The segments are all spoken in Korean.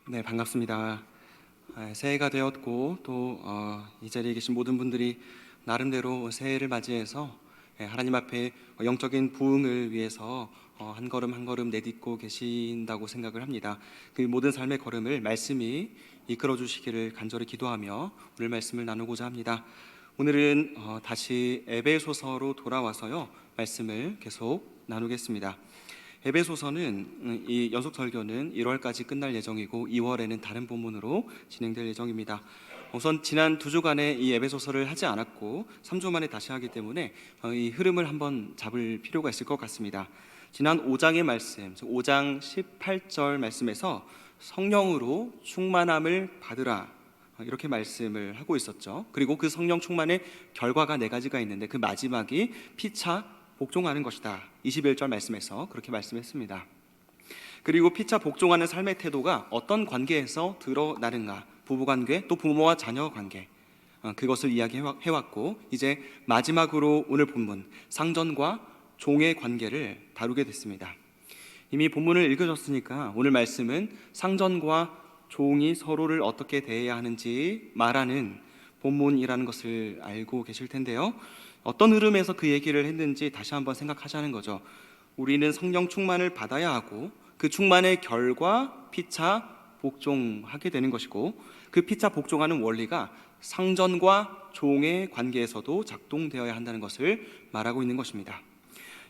네, 반갑습니다. 새해가 되었고 또 이 자리에 계신 모든 분들이 나름대로 새해를 맞이해서 하나님 앞에 영적인 부흥을 위해서 한 걸음 한 걸음 내딛고 계신다고 생각을 합니다. 그 모든 삶의 걸음을 말씀이 이끌어 주시기를 간절히 기도하며 오늘 말씀을 나누고자 합니다. 오늘은 다시 에베소서로 돌아와서요 말씀을 계속 나누겠습니다. 에베소서는 이 연속 설교는 1월까지 끝날 예정이고 2월에는 다른 본문으로 진행될 예정입니다. 우선 지난 2주간에 이 에베소서를 하지 않았고 3주 만에 다시 하기 때문에 이 흐름을 한번 잡을 필요가 있을 것 같습니다. 지난 5장의 말씀, 5장 18절 말씀에서 성령으로 충만함을 받으라 이렇게 말씀을 하고 있었죠. 그리고 그 성령 충만의 결과가 4가지가 있는데 그 마지막이 피차 복종하는 것이다. 21절 말씀에서 그렇게 말씀했습니다. 그리고 피차 복종하는 삶의 태도가 어떤 관계에서 드러나는가? 부부관계, 또 부모와 자녀 관계, 그것을 이야기해왔고 이제 마지막으로 오늘 본문 상전과 종의 관계를 다루게 됐습니다. 이미 본문을 읽으셨으니까 오늘 말씀은 상전과 종이 서로를 어떻게 대해야 하는지 말하는 본문이라는 것을 알고 계실 텐데요. 어떤 흐름에서 그 얘기를 했는지 다시 한번 생각하자는 거죠. 우리는 성령 충만을 받아야 하고 그 충만의 결과 피차 복종하게 되는 것이고 그 피차 복종하는 원리가 상전과 종의 관계에서도 작동되어야 한다는 것을 말하고 있는 것입니다.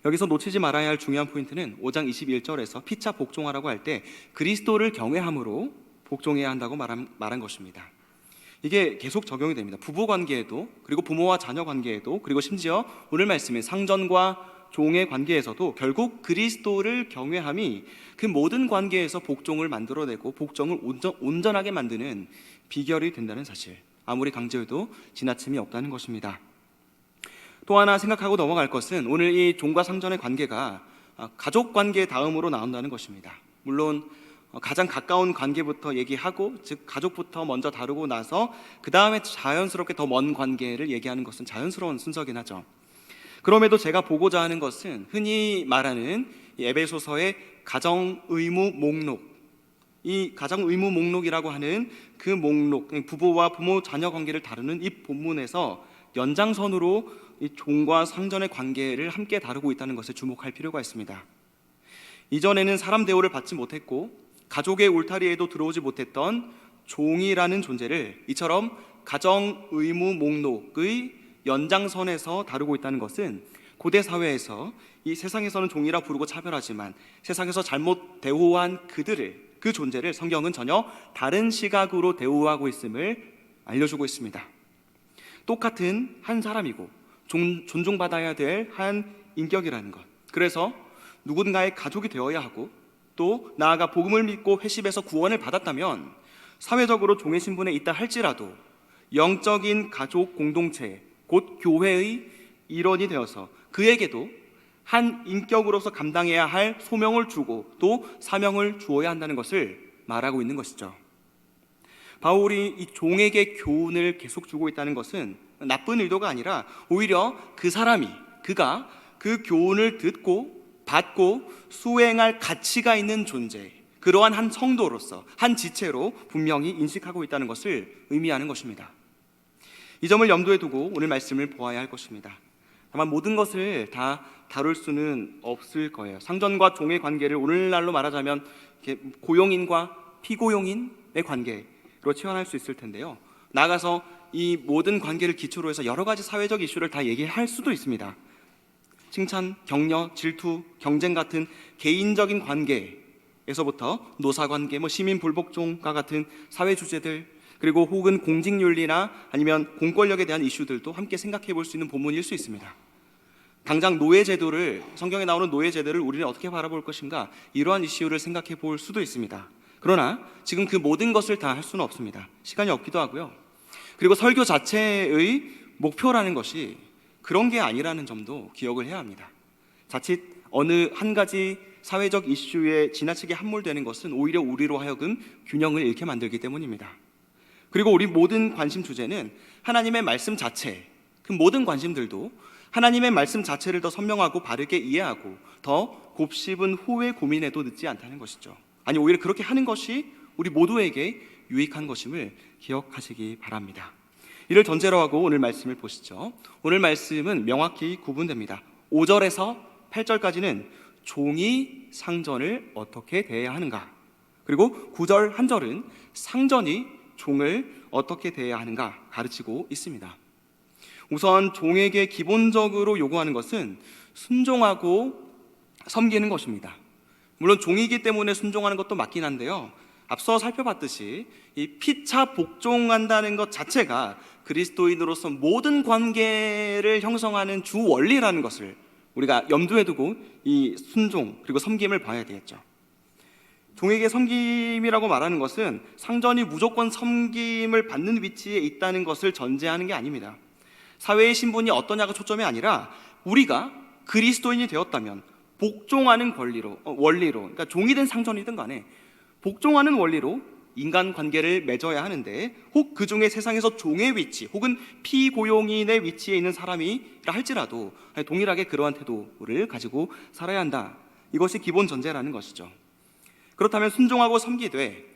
여기서 놓치지 말아야 할 중요한 포인트는 5장 21절에서 피차 복종하라고 할 때 그리스도를 경외함으로 복종해야 한다고 말한 것입니다. 이게 계속 적용이 됩니다. 부부 관계에도, 그리고 부모와 자녀 관계에도, 그리고 심지어 오늘 말씀인 상전과 종의 관계에서도 결국 그리스도를 경외함이 그 모든 관계에서 복종을 만들어내고 복종을 온전하게 만드는 비결이 된다는 사실, 아무리 강조해도 지나침이 없다는 것입니다. 또 하나 생각하고 넘어갈 것은 오늘 이 종과 상전의 관계가 가족 관계 다음으로 나온다는 것입니다. 물론 가장 가까운 관계부터 얘기하고, 즉 가족부터 먼저 다루고 나서 그 다음에 자연스럽게 더 먼 관계를 얘기하는 것은 자연스러운 순서긴 하죠. 그럼에도 제가 보고자 하는 것은 흔히 말하는 이 에베소서의 가정 의무 목록, 이 가정 의무 목록이라고 하는 그 목록, 부부와 부모 자녀 관계를 다루는 이 본문에서 연장선으로 이 종과 상전의 관계를 함께 다루고 있다는 것에 주목할 필요가 있습니다. 이전에는 사람 대우를 받지 못했고 가족의 울타리에도 들어오지 못했던 종이라는 존재를 이처럼 가정 의무 목록의 연장선에서 다루고 있다는 것은 고대 사회에서 이 세상에서는 종이라 부르고 차별하지만 세상에서 잘못 대우한 그 존재를 성경은 전혀 다른 시각으로 대우하고 있음을 알려주고 있습니다. 똑같은 한 사람이고 존중받아야 될 한 인격이라는 것, 그래서 누군가의 가족이 되어야 하고 또 나아가 복음을 믿고 회심해서 구원을 받았다면 사회적으로 종의 신분에 있다 할지라도 영적인 가족 공동체, 곧 교회의 일원이 되어서 그에게도 한 인격으로서 감당해야 할 소명을 주고 또 사명을 주어야 한다는 것을 말하고 있는 것이죠. 바울이 이 종에게 교훈을 계속 주고 있다는 것은 나쁜 의도가 아니라 오히려 그가 그 교훈을 듣고 받고 수행할 가치가 있는 존재, 그러한 한 성도로서 한 지체로 분명히 인식하고 있다는 것을 의미하는 것입니다. 이 점을 염두에 두고 오늘 말씀을 보아야 할 것입니다. 다만 모든 것을 다 다룰 수는 없을 거예요. 상전과 종의 관계를 오늘날로 말하자면 고용인과 피고용인의 관계로 치환할 수 있을 텐데요. 나아가서 이 모든 관계를 기초로 해서 여러 가지 사회적 이슈를 다 얘기할 수도 있습니다. 칭찬, 격려, 질투, 경쟁 같은 개인적인 관계에서부터 노사관계, 시민 불복종과 같은 사회 주제들, 그리고 혹은 공직윤리나 아니면 공권력에 대한 이슈들도 함께 생각해 볼 수 있는 본문일 수 있습니다. 당장 노예제도를, 성경에 나오는 노예제도를 우리는 어떻게 바라볼 것인가, 이러한 이슈를 생각해 볼 수도 있습니다. 그러나 지금 그 모든 것을 다 할 수는 없습니다. 시간이 없기도 하고요. 그리고 설교 자체의 목표라는 것이 그런 게 아니라는 점도 기억을 해야 합니다. 자칫 어느 한 가지 사회적 이슈에 지나치게 함몰되는 것은 오히려 우리로 하여금 균형을 잃게 만들기 때문입니다. 그리고 우리 모든 관심 주제는 하나님의 말씀 자체, 그 모든 관심들도 하나님의 말씀 자체를 더 선명하고 바르게 이해하고 더 곱씹은 후에 고민해도 늦지 않다는 것이죠. 아니 오히려 그렇게 하는 것이 우리 모두에게 유익한 것임을 기억하시기 바랍니다. 이를 전제로 하고 오늘 말씀을 보시죠. 오늘 말씀은 명확히 구분됩니다. 5절에서 8절까지는 종이 상전을 어떻게 대해야 하는가, 그리고 9절 한 절은 상전이 종을 어떻게 대해야 하는가 가르치고 있습니다. 우선 종에게 기본적으로 요구하는 것은 순종하고 섬기는 것입니다. 물론 종이기 때문에 순종하는 것도 맞긴 한데요, 앞서 살펴봤듯이 이 피차 복종한다는 것 자체가 그리스도인으로서 모든 관계를 형성하는 주 원리라는 것을 우리가 염두에 두고 이 순종 그리고 섬김을 봐야 되겠죠. 종에게 섬김이라고 말하는 것은 상전이 무조건 섬김을 받는 위치에 있다는 것을 전제하는 게 아닙니다. 사회의 신분이 어떠냐가 초점이 아니라 우리가 그리스도인이 되었다면 복종하는 원리로, 그러니까 종이 된 상전이든 간에 복종하는 원리로 인간관계를 맺어야 하는데, 혹 그 중에 세상에서 종의 위치 혹은 피고용인의 위치에 있는 사람이라 할지라도 동일하게 그러한 태도를 가지고 살아야 한다. 이것이 기본 전제라는 것이죠. 그렇다면 순종하고 섬기되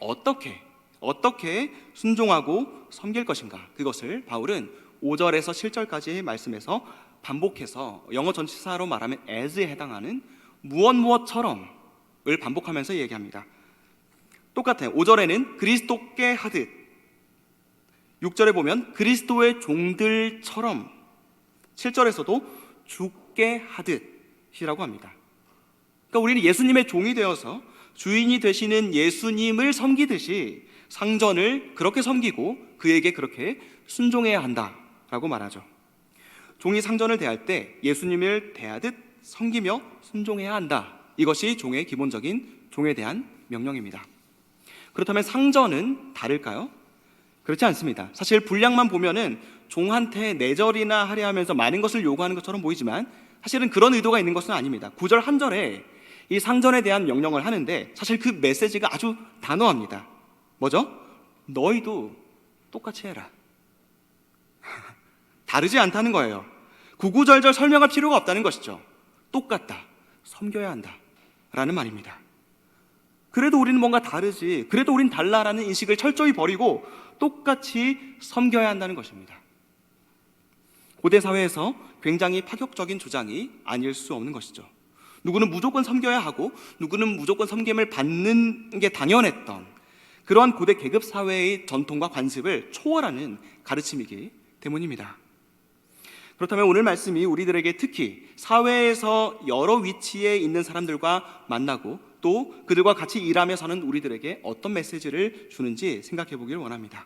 어떻게 순종하고 섬길 것인가, 그것을 바울은 5절에서 7절까지의 말씀에서 반복해서 영어 전치사로 말하면 as에 해당하는 무엇처럼을 반복하면서 얘기합니다. 똑같아요. 5절에는 그리스도께 하듯, 6절에 보면 그리스도의 종들처럼, 7절에서도 주께 하듯이라고 합니다. 그러니까 우리는 예수님의 종이 되어서 주인이 되시는 예수님을 섬기듯이 상전을 그렇게 섬기고 그에게 그렇게 순종해야 한다라고 말하죠. 종이 상전을 대할 때 예수님을 대하듯 섬기며 순종해야 한다. 이것이 종의 기본적인 종에 대한 명령입니다. 그렇다면 상전은 다를까요? 그렇지 않습니다. 사실 분량만 보면은 종한테 내절이나 하려 하면서 많은 것을 요구하는 것처럼 보이지만 사실은 그런 의도가 있는 것은 아닙니다. 9절 한 절에 이 상전에 대한 명령을 하는데 사실 그 메시지가 아주 단호합니다. 뭐죠? 너희도 똑같이 해라. 다르지 않다는 거예요. 구구절절 설명할 필요가 없다는 것이죠. 똑같다, 섬겨야 한다 라는 말입니다. 그래도 우리는 뭔가 다르지, 그래도 우린 달라라는 인식을 철저히 버리고 똑같이 섬겨야 한다는 것입니다. 고대 사회에서 굉장히 파격적인 주장이 아닐 수 없는 것이죠. 누구는 무조건 섬겨야 하고 누구는 무조건 섬김을 받는 게 당연했던 그러한 고대 계급 사회의 전통과 관습을 초월하는 가르침이기 때문입니다. 그렇다면 오늘 말씀이 우리들에게 특히 사회에서 여러 위치에 있는 사람들과 만나고 또 그들과 같이 일하며 사는 우리들에게 어떤 메시지를 주는지 생각해 보길 원합니다.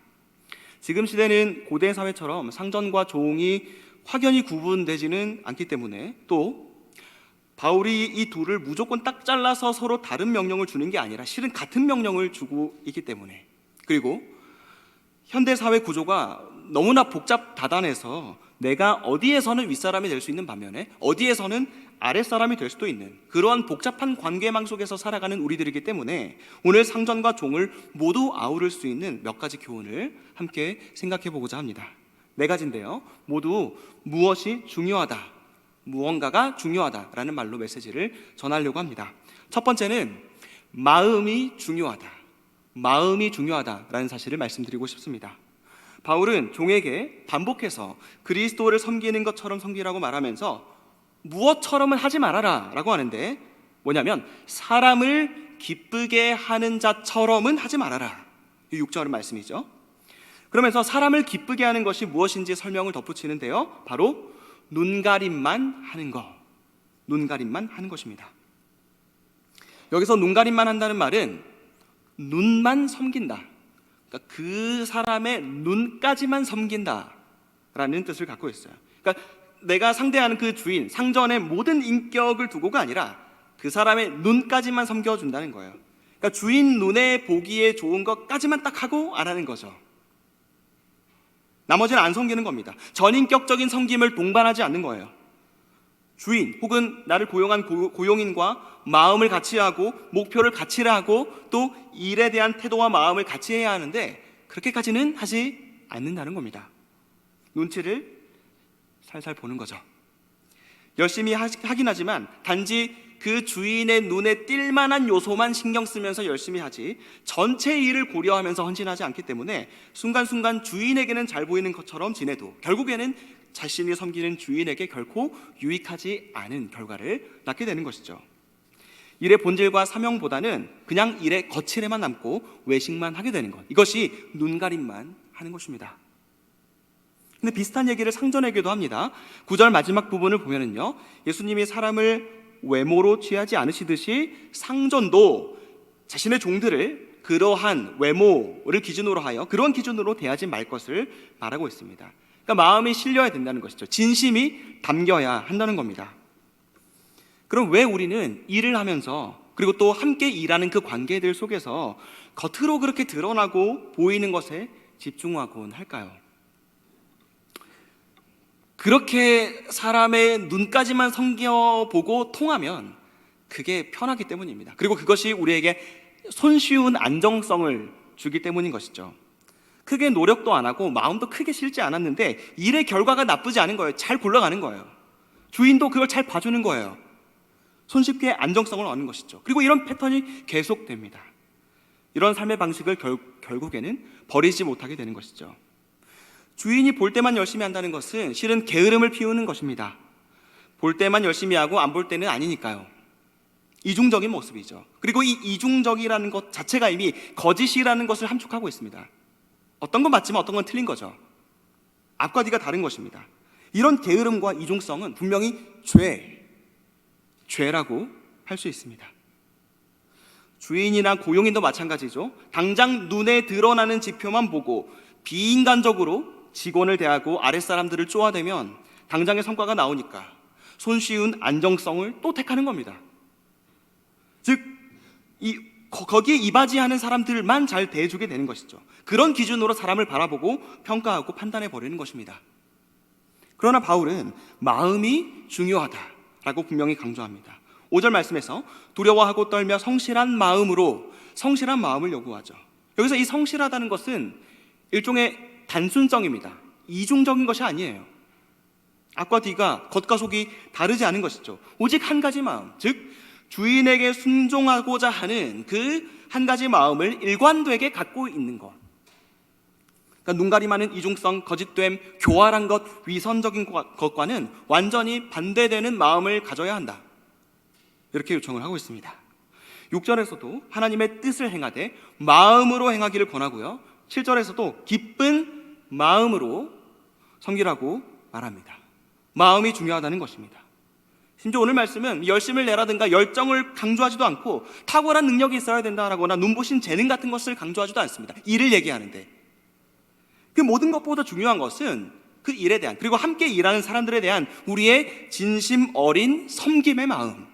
지금 시대는 고대 사회처럼 상전과 종이 확연히 구분되지는 않기 때문에, 또 바울이 이 둘을 무조건 딱 잘라서 서로 다른 명령을 주는 게 아니라 실은 같은 명령을 주고 있기 때문에, 그리고 현대 사회 구조가 너무나 복잡다단해서 내가 어디에서는 윗사람이 될 수 있는 반면에 어디에서는 아랫사람이 될 수도 있는 그러한 복잡한 관계망 속에서 살아가는 우리들이기 때문에 오늘 상전과 종을 모두 아우를 수 있는 몇 가지 교훈을 함께 생각해 보고자 합니다. 4가지인데요, 모두 무엇이 중요하다, 무언가가 중요하다라는 말로 메시지를 전하려고 합니다. 첫 번째는 마음이 중요하다라는 사실을 말씀드리고 싶습니다. 바울은 종에게 반복해서 그리스도를 섬기는 것처럼 섬기라고 말하면서 무엇처럼은 하지 말아라 라고 하는데, 뭐냐면 사람을 기쁘게 하는 자처럼은 하지 말아라, 이 6절의 말씀이죠. 그러면서 사람을 기쁘게 하는 것이 무엇인지 설명을 덧붙이는데요, 바로 눈가림만 하는 것입니다. 여기서 눈가림만 한다는 말은 눈만 섬긴다, 그러니까 그 사람의 눈까지만 섬긴다라는 뜻을 갖고 있어요. 그러니까 내가 상대하는 그 주인, 상전의 모든 인격을 두고가 아니라 그 사람의 눈까지만 섬겨준다는 거예요. 그러니까 주인 눈에 보기에 좋은 것까지만 딱 하고 안 하는 거죠. 나머지는 안 섬기는 겁니다. 전인격적인 섬김을 동반하지 않는 거예요. 주인 혹은 나를 고용한 고용인과 마음을 같이 하고 목표를 같이 하고 또 일에 대한 태도와 마음을 같이 해야 하는데 그렇게까지는 하지 않는다는 겁니다. 눈치를 살살 보는 거죠. 열심히 하긴 하지만 단지 그 주인의 눈에 띌 만한 요소만 신경 쓰면서 열심히 하지 전체 일을 고려하면서 헌신하지 않기 때문에 순간순간 주인에게는 잘 보이는 것처럼 지내도 결국에는 자신이 섬기는 주인에게 결코 유익하지 않은 결과를 낳게 되는 것이죠. 일의 본질과 사명보다는 그냥 일의 거칠에만 남고 외식만 하게 되는 것, 이것이 눈가림만 하는 것입니다. 근데 비슷한 얘기를 상전에게도 합니다. 9절 마지막 부분을 보면은요, 예수님이 사람을 외모로 취하지 않으시듯이 상전도 자신의 종들을 그러한 외모를 기준으로 하여 그런 기준으로 대하지 말 것을 말하고 있습니다. 그러니까 마음이 실려야 된다는 것이죠. 진심이 담겨야 한다는 겁니다. 그럼 왜 우리는 일을 하면서 그리고 또 함께 일하는 그 관계들 속에서 겉으로 그렇게 드러나고 보이는 것에 집중하곤 할까요? 그렇게 사람의 눈까지만 섬겨보고 통하면 그게 편하기 때문입니다. 그리고 그것이 우리에게 손쉬운 안정성을 주기 때문인 것이죠. 크게 노력도 안 하고 마음도 크게 실지 않았는데 일의 결과가 나쁘지 않은 거예요. 잘 굴러가는 거예요. 주인도 그걸 잘 봐주는 거예요. 손쉽게 안정성을 얻는 것이죠. 그리고 이런 패턴이 계속됩니다. 이런 삶의 방식을 결국에는 버리지 못하게 되는 것이죠. 주인이 볼 때만 열심히 한다는 것은 실은 게으름을 피우는 것입니다. 볼 때만 열심히 하고 안 볼 때는 아니니까요. 이중적인 모습이죠. 그리고 이 이중적이라는 것 자체가 이미 거짓이라는 것을 함축하고 있습니다. 어떤 건 맞지만 어떤 건 틀린 거죠. 앞과 뒤가 다른 것입니다. 이런 게으름과 이중성은 분명히 죄라고 할 수 있습니다. 주인이나 고용인도 마찬가지죠. 당장 눈에 드러나는 지표만 보고 비인간적으로 직원을 대하고 아랫사람들을 쪼아대면 당장의 성과가 나오니까 손쉬운 안정성을 또 택하는 겁니다. 즉, 거기에 이바지하는 사람들만 잘 대해주게 되는 것이죠. 그런 기준으로 사람을 바라보고 평가하고 판단해 버리는 것입니다. 그러나 바울은 마음이 중요하다라고 분명히 강조합니다. 5절 말씀에서 두려워하고 떨며 성실한 마음을 요구하죠. 여기서 이 성실하다는 것은 일종의 단순성입니다. 이중적인 것이 아니에요. 앞과 뒤가 겉과 속이 다르지 않은 것이죠. 오직 한 가지 마음, 즉 주인에게 순종하고자 하는 그 한 가지 마음을 일관되게 갖고 있는 것. 그러니까 눈가림하는 이중성, 거짓됨, 교활한 것, 위선적인 것과는 완전히 반대되는 마음을 가져야 한다. 이렇게 요청을 하고 있습니다. 6절에서도 하나님의 뜻을 행하되 마음으로 행하기를 권하고요, 7절에서도 기쁜 마음으로 섬기라고 말합니다. 마음이 중요하다는 것입니다. 심지어 오늘 말씀은 열심을 내라든가 열정을 강조하지도 않고 탁월한 능력이 있어야 된다라거나 눈부신 재능 같은 것을 강조하지도 않습니다. 일을 얘기하는데 그 모든 것보다 중요한 것은 그 일에 대한, 그리고 함께 일하는 사람들에 대한 우리의 진심 어린 섬김의 마음,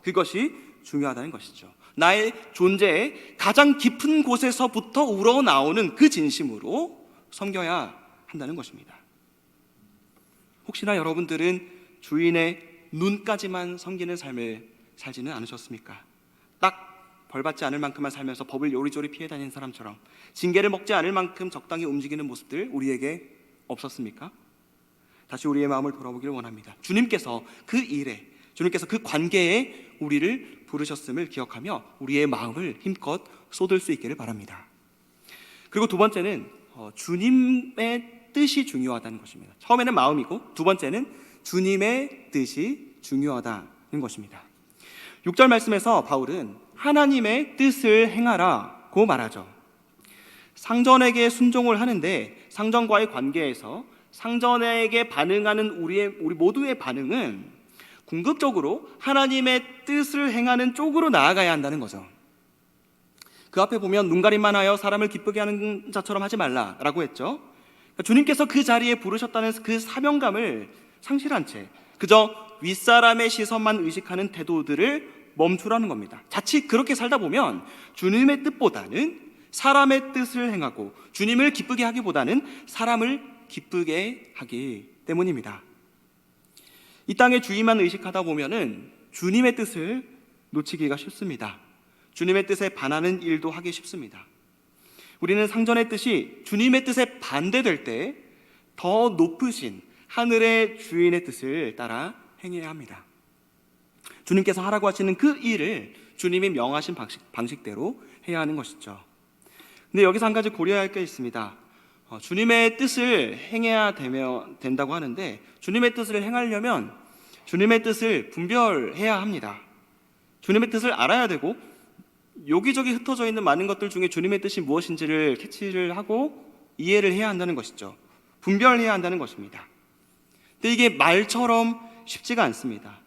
그것이 중요하다는 것이죠. 나의 존재의 가장 깊은 곳에서부터 우러나오는 그 진심으로 섬겨야 한다는 것입니다. 혹시나 여러분들은 주인의 눈까지만 섬기는 삶을 살지는 않으셨습니까? 딱 벌받지 않을 만큼만 살면서 법을 요리조리 피해 다니는 사람처럼 징계를 먹지 않을 만큼 적당히 움직이는 모습들 우리에게 없었습니까? 다시 우리의 마음을 돌아보기를 원합니다. 주님께서 그 관계에 우리를 부르셨음을 기억하며 우리의 마음을 힘껏 쏟을 수 있기를 바랍니다. 그리고 두 번째는 주님의 뜻이 중요하다는 것입니다. 처음에는 마음이고 두 번째는 주님의 뜻이 중요하다는 것입니다. 6절 말씀에서 바울은 하나님의 뜻을 행하라고 말하죠. 상전에게 순종을 하는데 상전과의 관계에서 상전에게 반응하는 우리 모두의 반응은 궁극적으로 하나님의 뜻을 행하는 쪽으로 나아가야 한다는 거죠. 그 앞에 보면 눈가림만 하여 사람을 기쁘게 하는 자처럼 하지 말라라고 했죠. 주님께서 그 자리에 부르셨다는 그 사명감을 상실한 채 그저 윗사람의 시선만 의식하는 태도들을 멈추라는 겁니다. 자칫 그렇게 살다 보면 주님의 뜻보다는 사람의 뜻을 행하고 주님을 기쁘게 하기보다는 사람을 기쁘게 하기 때문입니다. 이 땅의 주인만 의식하다 보면은 주님의 뜻을 놓치기가 쉽습니다. 주님의 뜻에 반하는 일도 하기 쉽습니다. 우리는 상전의 뜻이 주님의 뜻에 반대될 때 더 높으신 하늘의 주인의 뜻을 따라 행해야 합니다. 주님께서 하라고 하시는 그 일을 주님이 명하신 방식대로 해야 하는 것이죠. 근데 여기서 한 가지 고려해야 할 게 있습니다. 주님의 뜻을 행해야 된다고 하는데, 주님의 뜻을 행하려면 주님의 뜻을 분별해야 합니다. 주님의 뜻을 알아야 되고, 여기저기 흩어져 있는 많은 것들 중에 주님의 뜻이 무엇인지를 캐치를 하고 이해를 해야 한다는 것이죠. 분별해야 한다는 것입니다. 근데 이게 말처럼 쉽지가 않습니다.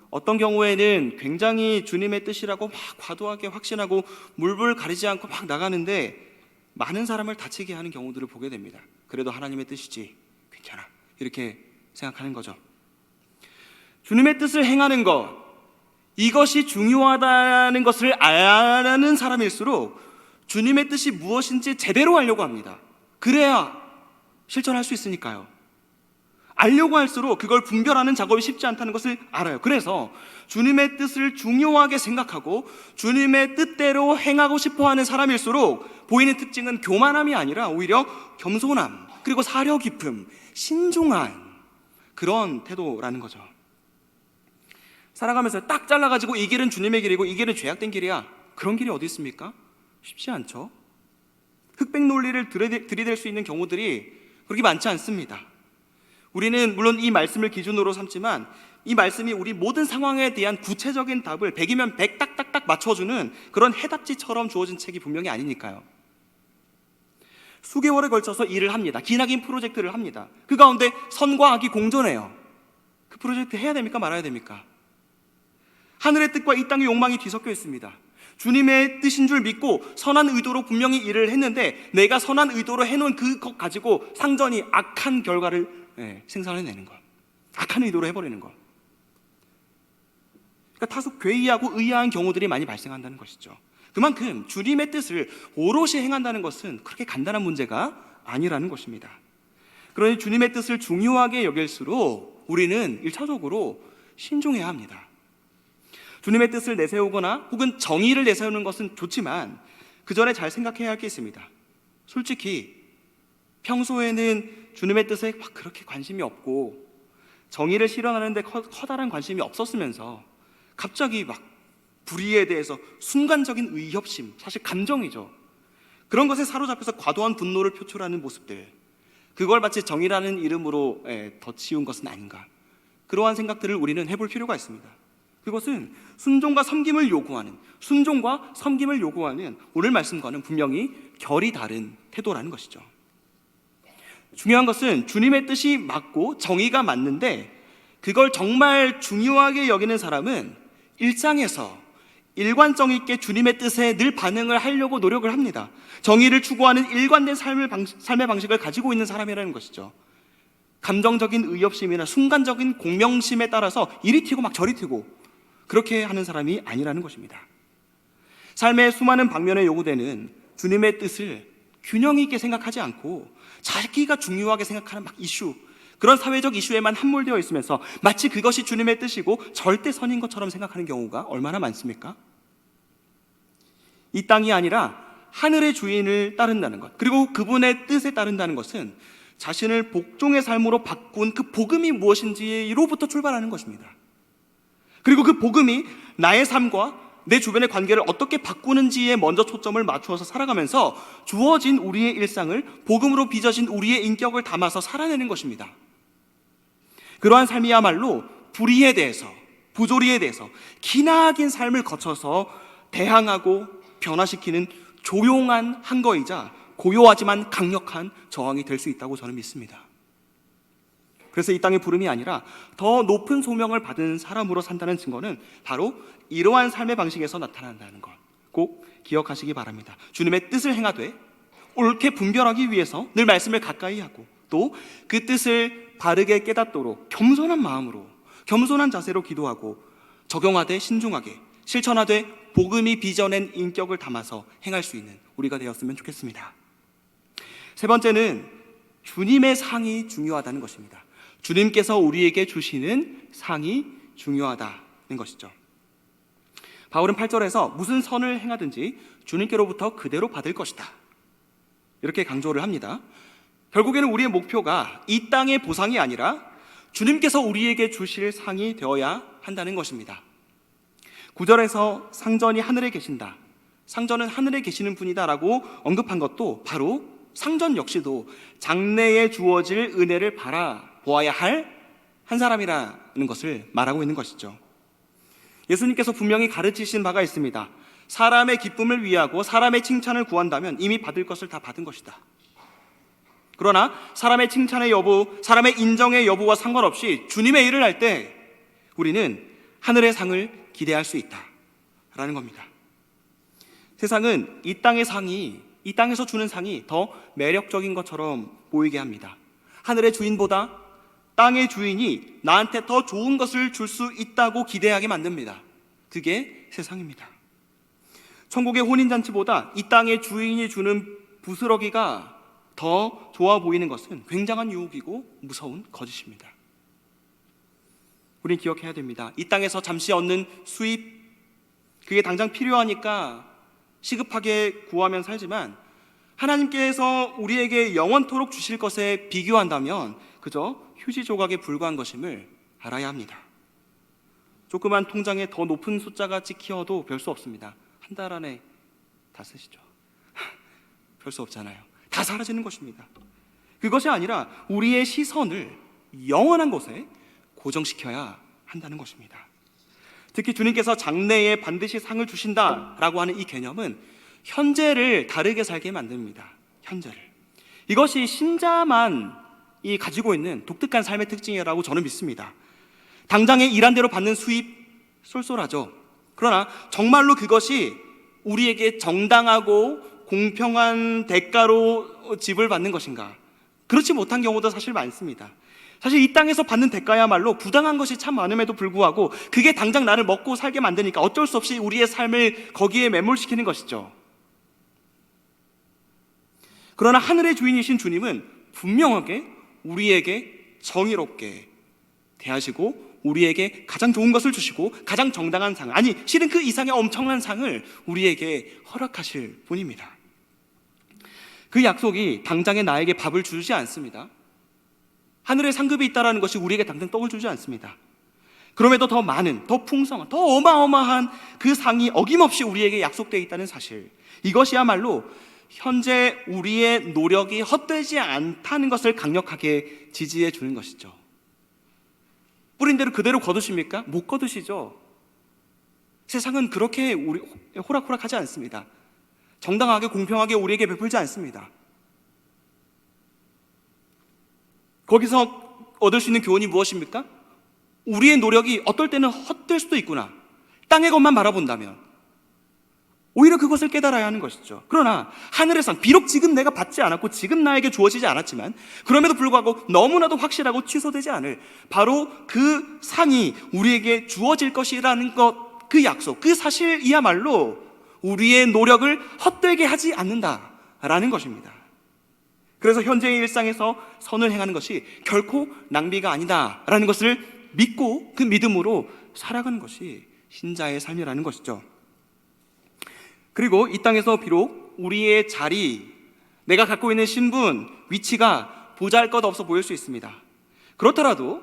어떤 경우에는 굉장히 주님의 뜻이라고 막 과도하게 확신하고 물불 가리지 않고 막 나가는데 많은 사람을 다치게 하는 경우들을 보게 됩니다. 그래도 하나님의 뜻이지, 괜찮아, 이렇게 생각하는 거죠. 주님의 뜻을 행하는 것, 이것이 중요하다는 것을 아는 사람일수록 주님의 뜻이 무엇인지 제대로 알려고 합니다. 그래야 실천할 수 있으니까요. 알려고 할수록 그걸 분별하는 작업이 쉽지 않다는 것을 알아요. 그래서 주님의 뜻을 중요하게 생각하고 주님의 뜻대로 행하고 싶어하는 사람일수록 보이는 특징은 교만함이 아니라 오히려 겸손함, 그리고 사려 깊음, 신중한 그런 태도라는 거죠. 살아가면서 딱 잘라가지고 이 길은 주님의 길이고 이 길은 죄악된 길이야, 그런 길이 어디 있습니까? 쉽지 않죠. 흑백 논리를 들이댈 수 있는 경우들이 그렇게 많지 않습니다. 우리는 물론 이 말씀을 기준으로 삼지만 이 말씀이 우리 모든 상황에 대한 구체적인 답을 100이면 100 딱딱딱 맞춰주는 그런 해답지처럼 주어진 책이 분명히 아니니까요. 수개월에 걸쳐서 일을 합니다. 기나긴 프로젝트를 합니다. 그 가운데 선과 악이 공존해요. 그 프로젝트 해야 됩니까? 말아야 됩니까? 하늘의 뜻과 이 땅의 욕망이 뒤섞여 있습니다. 주님의 뜻인 줄 믿고 선한 의도로 분명히 일을 했는데 내가 선한 의도로 해놓은 그것 가지고 상전이 악한 결과를 생산해내는 것, 악한 의도로 해버리는 것. 그러니까 다소 괴이하고 의아한 경우들이 많이 발생한다는 것이죠. 그만큼 주님의 뜻을 오롯이 행한다는 것은 그렇게 간단한 문제가 아니라는 것입니다. 그러니 주님의 뜻을 중요하게 여길수록 우리는 1차적으로 신중해야 합니다. 주님의 뜻을 내세우거나 혹은 정의를 내세우는 것은 좋지만 그 전에 잘 생각해야 할 게 있습니다. 솔직히 평소에는 주님의 뜻에 막 그렇게 관심이 없고 정의를 실현하는데 커다란 관심이 없었으면서 갑자기 막 불의에 대해서 순간적인 의협심, 사실 감정이죠. 그런 것에 사로잡혀서 과도한 분노를 표출하는 모습들, 그걸 마치 정의라는 이름으로 덧씌운 것은 아닌가, 그러한 생각들을 우리는 해볼 필요가 있습니다. 그것은 순종과 섬김을 요구하는, 순종과 섬김을 요구하는 오늘 말씀과는 분명히 결이 다른 태도라는 것이죠. 중요한 것은 주님의 뜻이 맞고 정의가 맞는데 그걸 정말 중요하게 여기는 사람은 일상에서 일관성 있게 주님의 뜻에 늘 반응을 하려고 노력을 합니다. 정의를 추구하는 일관된 삶의 방식을 가지고 있는 사람이라는 것이죠. 감정적인 의협심이나 순간적인 공명심에 따라서 이리 튀고 막 저리 튀고 그렇게 하는 사람이 아니라는 것입니다. 삶의 수많은 방면에 요구되는 주님의 뜻을 균형 있게 생각하지 않고 자기가 중요하게 생각하는 막 이슈, 그런 사회적 이슈에만 함몰되어 있으면서 마치 그것이 주님의 뜻이고 절대 선인 것처럼 생각하는 경우가 얼마나 많습니까? 이 땅이 아니라 하늘의 주인을 따른다는 것, 그리고 그분의 뜻에 따른다는 것은 자신을 복종의 삶으로 바꾼 그 복음이 무엇인지로부터 출발하는 것입니다. 그리고 그 복음이 나의 삶과 내 주변의 관계를 어떻게 바꾸는지에 먼저 초점을 맞추어서 살아가면서 주어진 우리의 일상을 복음으로 빚어진 우리의 인격을 담아서 살아내는 것입니다. 그러한 삶이야말로 불의에 대해서, 부조리에 대해서 기나긴 삶을 거쳐서 대항하고 변화시키는 조용한 한거이자 고요하지만 강력한 저항이 될 수 있다고 저는 믿습니다. 그래서 이 땅의 부름이 아니라 더 높은 소명을 받은 사람으로 산다는 증거는 바로 이러한 삶의 방식에서 나타난다는 것, 꼭 기억하시기 바랍니다. 주님의 뜻을 행하되 옳게 분별하기 위해서 늘 말씀을 가까이 하고 또 그 뜻을 바르게 깨닫도록 겸손한 마음으로, 겸손한 자세로 기도하고 적용하되 신중하게 실천하되 복음이 빚어낸 인격을 담아서 행할 수 있는 우리가 되었으면 좋겠습니다. 세 번째는 주님의 상이 중요하다는 것입니다. 주님께서 우리에게 주시는 상이 중요하다는 것이죠. 바울은 8절에서 무슨 선을 행하든지 주님께로부터 그대로 받을 것이다, 이렇게 강조를 합니다. 결국에는 우리의 목표가 이 땅의 보상이 아니라 주님께서 우리에게 주실 상이 되어야 한다는 것입니다. 9절에서 상전이 하늘에 계신다, 상전은 하늘에 계시는 분이다라고 언급한 것도 바로 상전 역시도 장래에 주어질 은혜를 바라보아야 할 한 사람이라는 것을 말하고 있는 것이죠. 예수님께서 분명히 가르치신 바가 있습니다. 사람의 기쁨을 위하고 사람의 칭찬을 구한다면 이미 받을 것을 다 받은 것이다. 그러나 사람의 칭찬의 여부, 사람의 인정의 여부와 상관없이 주님의 일을 할 때 우리는 하늘의 상을 기대할 수 있다라는 겁니다. 세상은 이 땅의 상이, 이 땅에서 주는 상이 더 매력적인 것처럼 보이게 합니다. 하늘의 주인보다 땅의 주인이 나한테 더 좋은 것을 줄 수 있다고 기대하게 만듭니다. 그게 세상입니다. 천국의 혼인잔치보다 이 땅의 주인이 주는 부스러기가 더 좋아 보이는 것은 굉장한 유혹이고 무서운 거짓입니다. 우린 기억해야 됩니다. 이 땅에서 잠시 얻는 수입, 그게 당장 필요하니까 시급하게 구하면 살지만 하나님께서 우리에게 영원토록 주실 것에 비교한다면 그저 휴지 조각에 불과한 것임을 알아야 합니다. 조그만 통장에 더 높은 숫자가 찍혀도 별 수 없습니다. 한 달 안에 다 쓰시죠. 별 수 없잖아요. 다 사라지는 것입니다. 그것이 아니라 우리의 시선을 영원한 곳에 고정시켜야 한다는 것입니다. 특히 주님께서 장래에 반드시 상을 주신다라고 하는 이 개념은 현재를 다르게 살게 만듭니다. 현재를. 이것이 신자만 이 가지고 있는 독특한 삶의 특징이라고 저는 믿습니다. 당장에 일한 대로 받는 수입 쏠쏠하죠. 그러나 정말로 그것이 우리에게 정당하고 공평한 대가로 지불받는 것인가? 그렇지 못한 경우도 사실 많습니다. 사실 이 땅에서 받는 대가야말로 부당한 것이 참 많음에도 불구하고 그게 당장 나를 먹고 살게 만드니까 어쩔 수 없이 우리의 삶을 거기에 매몰시키는 것이죠. 그러나 하늘의 주인이신 주님은 분명하게 우리에게 정의롭게 대하시고 우리에게 가장 좋은 것을 주시고 가장 정당한 상, 아니 실은 그 이상의 엄청난 상을 우리에게 허락하실 분입니다. 그 약속이 당장에 나에게 밥을 주지 않습니다. 하늘의 상급이 있다는 것이 우리에게 당장 떡을 주지 않습니다. 그럼에도 더 많은, 더 풍성한, 더 어마어마한 그 상이 어김없이 우리에게 약속되어 있다는 사실, 이것이야말로 현재 우리의 노력이 헛되지 않다는 것을 강력하게 지지해 주는 것이죠. 뿌린 대로 그대로 거두십니까? 못 거두시죠. 세상은 그렇게 우리 호락호락하지 않습니다. 정당하게 공평하게 우리에게 베풀지 않습니다. 거기서 얻을 수 있는 교훈이 무엇입니까? 우리의 노력이 어떨 때는 헛될 수도 있구나. 땅의 것만 바라본다면 오히려 그것을 깨달아야 하는 것이죠. 그러나 하늘의 상, 비록 지금 내가 받지 않았고 지금 나에게 주어지지 않았지만 그럼에도 불구하고 너무나도 확실하고 취소되지 않을 바로 그 상이 우리에게 주어질 것이라는 것, 그 약속, 그 사실이야말로 우리의 노력을 헛되게 하지 않는다라는 것입니다. 그래서 현재의 일상에서 선을 행하는 것이 결코 낭비가 아니다라는 것을 믿고 그 믿음으로 살아가는 것이 신자의 삶이라는 것이죠. 그리고 이 땅에서 비록 우리의 자리, 내가 갖고 있는 신분, 위치가 보잘것없어 보일 수 있습니다. 그렇더라도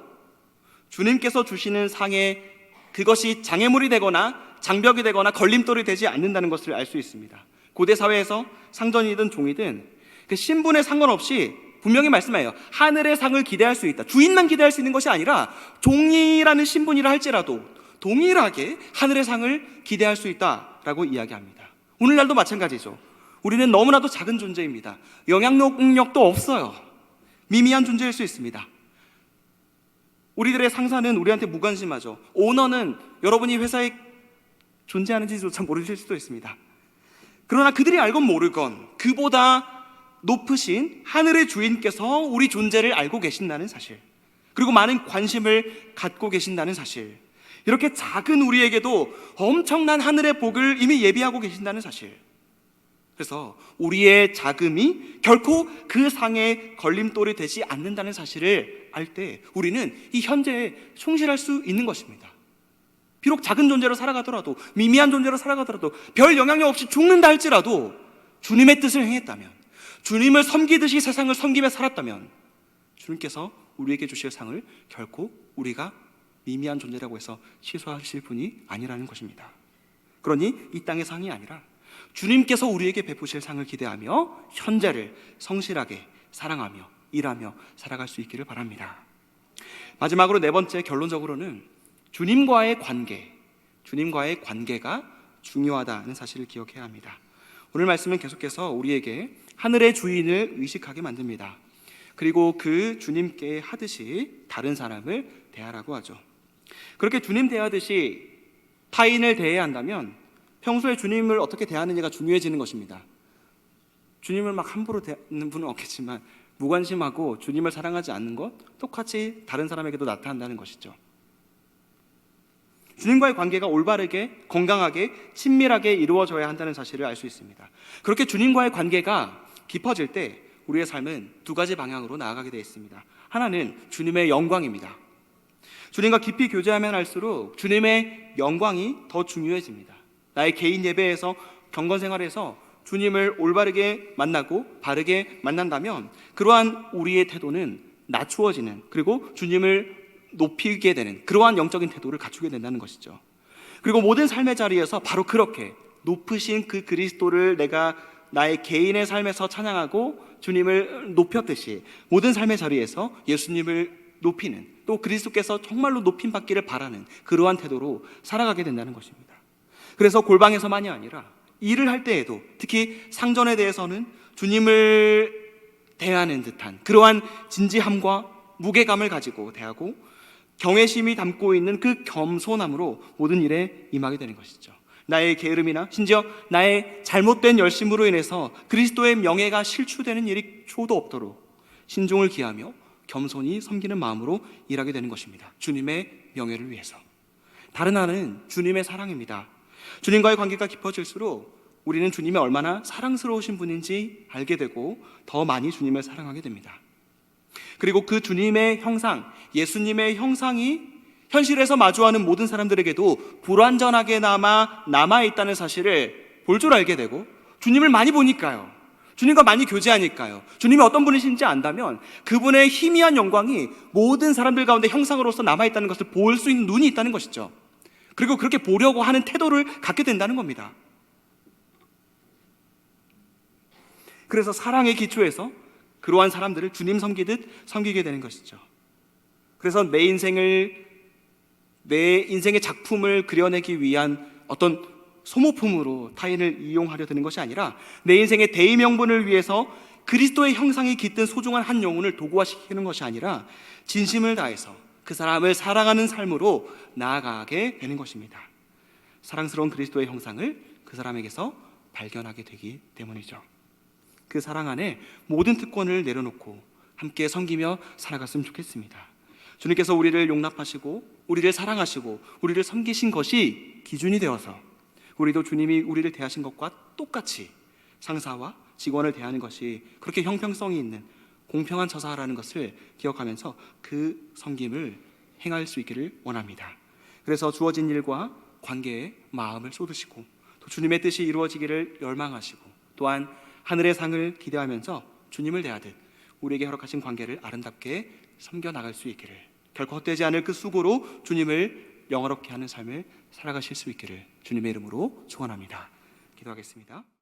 주님께서 주시는 상에 그것이 장애물이 되거나 장벽이 되거나 걸림돌이 되지 않는다는 것을 알 수 있습니다. 고대 사회에서 상전이든 종이든 그 신분에 상관없이 분명히 말씀해요. 하늘의 상을 기대할 수 있다. 주인만 기대할 수 있는 것이 아니라 종이라는 신분이라 할지라도 동일하게 하늘의 상을 기대할 수 있다라고 이야기합니다. 오늘날도 마찬가지죠. 우리는 너무나도 작은 존재입니다. 영향력도 없어요. 미미한 존재일 수 있습니다. 우리들의 상사는 우리한테 무관심하죠. 오너는 여러분이 회사에 존재하는지조차 모르실 수도 있습니다. 그러나 그들이 알건 모르건 그보다 높으신 하늘의 주인께서 우리 존재를 알고 계신다는 사실, 그리고 많은 관심을 갖고 계신다는 사실, 이렇게 작은 우리에게도 엄청난 하늘의 복을 이미 예비하고 계신다는 사실, 그래서 우리의 자금이 결코 그 상에 걸림돌이 되지 않는다는 사실을 알 때 우리는 이 현재에 충실할 수 있는 것입니다. 비록 작은 존재로 살아가더라도, 미미한 존재로 살아가더라도, 별 영향력 없이 죽는다 할지라도 주님의 뜻을 행했다면, 주님을 섬기듯이 세상을 섬기며 살았다면 주님께서 우리에게 주실 상을 결코 우리가 미미한 존재라고 해서 취소하실 분이 아니라는 것입니다. 그러니 이 땅의 상이 아니라 주님께서 우리에게 베푸실 상을 기대하며 현재를 성실하게 사랑하며 일하며 살아갈 수 있기를 바랍니다. 마지막으로 네 번째, 결론적으로는 주님과의 관계가 중요하다는 사실을 기억해야 합니다. 오늘 말씀은 계속해서 우리에게 하늘의 주인을 의식하게 만듭니다. 그리고 그 주님께 하듯이 다른 사람을 대하라고 하죠. 그렇게 주님 대하듯이 타인을 대해야 한다면 평소에 주님을 어떻게 대하느냐가 중요해지는 것입니다. 주님을 막 함부로 대하는 분은 없겠지만 무관심하고 주님을 사랑하지 않는 것 똑같이 다른 사람에게도 나타난다는 것이죠. 주님과의 관계가 올바르게, 건강하게, 친밀하게 이루어져야 한다는 사실을 알 수 있습니다. 그렇게 주님과의 관계가 깊어질 때 우리의 삶은 두 가지 방향으로 나아가게 되어 있습니다. 하나는 주님의 영광입니다. 주님과 깊이 교제하면 할수록 주님의 영광이 더 중요해집니다. 나의 개인 예배에서, 경건 생활에서 주님을 올바르게 만나고 바르게 만난다면 그러한 우리의 태도는 낮추어지는, 그리고 주님을 높이게 되는 그러한 영적인 태도를 갖추게 된다는 것이죠. 그리고 모든 삶의 자리에서 바로 그렇게 높으신 그 그리스도를 내가 나의 개인의 삶에서 찬양하고 주님을 높였듯이 모든 삶의 자리에서 예수님을 높이는, 또 그리스도께서 정말로 높임 받기를 바라는 그러한 태도로 살아가게 된다는 것입니다. 그래서 골방에서만이 아니라 일을 할 때에도, 특히 상전에 대해서는 주님을 대하는 듯한 그러한 진지함과 무게감을 가지고 대하고 경외심이 담고 있는 그 겸손함으로 모든 일에 임하게 되는 것이죠. 나의 게으름이나 심지어 나의 잘못된 열심으로 인해서 그리스도의 명예가 실추되는 일이 초도 없도록 신중을 기하며 겸손히 섬기는 마음으로 일하게 되는 것입니다. 주님의 명예를 위해서. 다른 하나는 주님의 사랑입니다. 주님과의 관계가 깊어질수록 우리는 주님이 얼마나 사랑스러우신 분인지 알게 되고 더 많이 주님을 사랑하게 됩니다. 그리고 그 주님의 형상, 예수님의 형상이 현실에서 마주하는 모든 사람들에게도 불완전하게 남아있다는 사실을 볼 줄 알게 되고, 주님을 많이 보니까요, 주님과 많이 교제하니까요, 주님이 어떤 분이신지 안다면 그분의 희미한 영광이 모든 사람들 가운데 형상으로서 남아있다는 것을 볼 수 있는 눈이 있다는 것이죠. 그리고 그렇게 보려고 하는 태도를 갖게 된다는 겁니다. 그래서 사랑의 기초에서 그러한 사람들을 주님 섬기듯 섬기게 되는 것이죠. 그래서 내 인생의 작품을 그려내기 위한 어떤 소모품으로 타인을 이용하려 드는 것이 아니라 내 인생의 대의명분을 위해서 그리스도의 형상이 깃든 소중한 한 영혼을 도구화시키는 것이 아니라 진심을 다해서 그 사람을 사랑하는 삶으로 나아가게 되는 것입니다. 사랑스러운 그리스도의 형상을 그 사람에게서 발견하게 되기 때문이죠. 그 사랑 안에 모든 특권을 내려놓고 함께 섬기며 살아갔으면 좋겠습니다. 주님께서 우리를 용납하시고 우리를 사랑하시고 우리를 섬기신 것이 기준이 되어서 우리도 주님이 우리를 대하신 것과 똑같이 상사와 직원을 대하는 것이 그렇게 형평성이 있는 공평한 처사라는 것을 기억하면서 그 섬김을 행할 수 있기를 원합니다. 그래서 주어진 일과 관계에 마음을 쏟으시고 또 주님의 뜻이 이루어지기를 열망하시고 또한 하늘의 상을 기대하면서 주님을 대하듯 우리에게 허락하신 관계를 아름답게 섬겨나갈 수 있기를, 결코 헛되지 않을 그 수고로 주님을 영화롭게 하는 삶을 살아가실 수 있기를 주님의 이름으로 축원합니다. 기도하겠습니다.